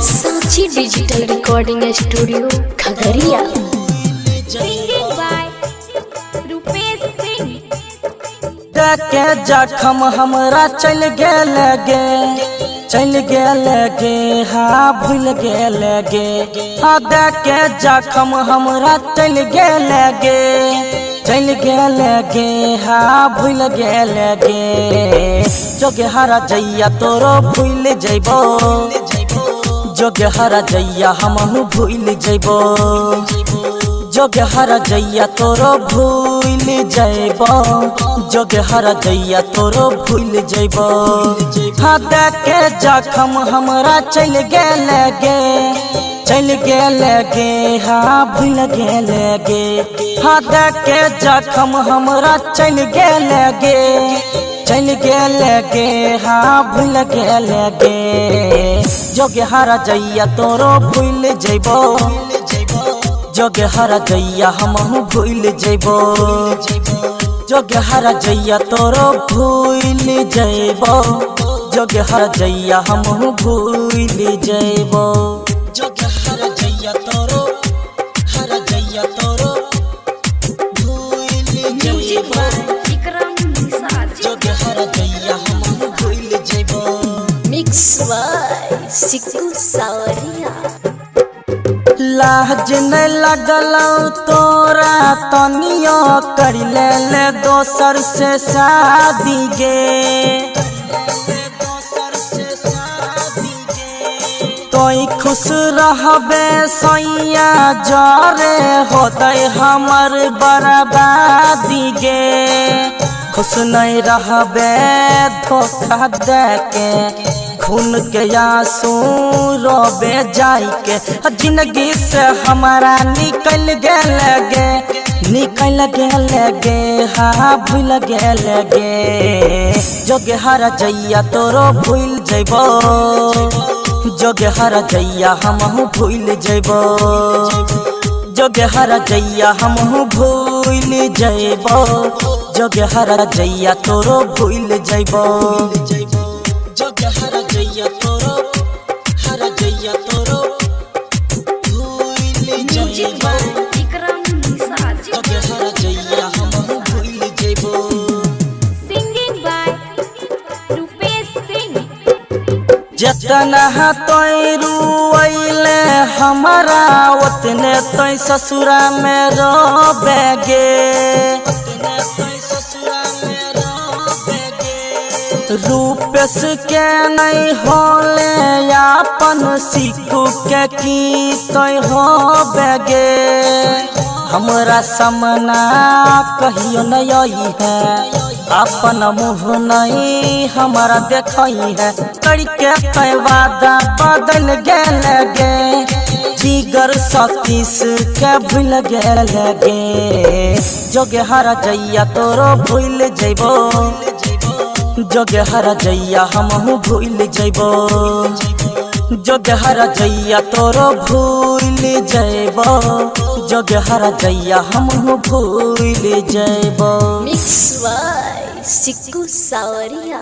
साची digital recording studio Khagaria. के जखम हमरा चल गेल गे हाँ भूल गेल गे हाँ के जखम हमरा चल गेल गे हाँ भूल गेल गे जोगे हरा जैया तोरो भूल जइबो जोगे हरा जैया हमहू भूल जइबो जोगे हरा जैया तोरो भूल जइबो जोगे हरा जैया तोरो भूल जइबो हाँ के जखम हमरा चल गेल गे हाँ भूल गेल गे हाँ के जखम हमरा चल गेल गे हाँ भूल गेल गे जोगे हरा जैया तोरो भूल जइबो जोगे हरा जैया हमहू भूल जइबो जोगे हरा जैया तोरो भूल जइबो जोगे हरा जैया हमहू भूल जइबो जोगे हरा जैया तोरो भूल जइबो जोगे हरा जैया हमहू भूल जइबो। मिक्स बाय सिक्कू सावरिया। लाज न लगल तोरा तनियो कर ले दोसर से शादी गे तोई खुश रहबे सैया जरे होतै हमर बर्बादी गे खुश नहीं रहबे धोखा दे के खून के आंसू रोबे जाई के जिंदगी से हमारा निकल गेल गे हाँ भूल गेल गे जोगे हरा जैया तोरो भूल जइबो जोगे हरा जैया हमहू भूल जइबो जोगे हरा जैया हमहू भूल जइबो जोगे हरा जैया तोरो भूल जइबो जोगे हरा जैया तोरो भूल जइबो जोगे हरा जैया हमहू भूल जइबो। जितना तोय रुइले हमारा उतने तोय ससुरा में रोबे गे रूपेश के नहीं होले अपन सिक्कू के की तोय होबे गे हमरा सामना कहियो नहीं आई है अपन मुँह नहीं हमारा देखई है करके तय वादा बदल गेल गे जिगर सतीश के भूल गेल गे जोगे हरा जैया तोरो भूल जइबो जोगे हरा जैया हमहू भूल जइबो जोगे हरा जैया तोरो भूल जइबो जोगे हरा जैया हमहू भूल जइबो। मिक्स बाय सिक्कू सावरिया।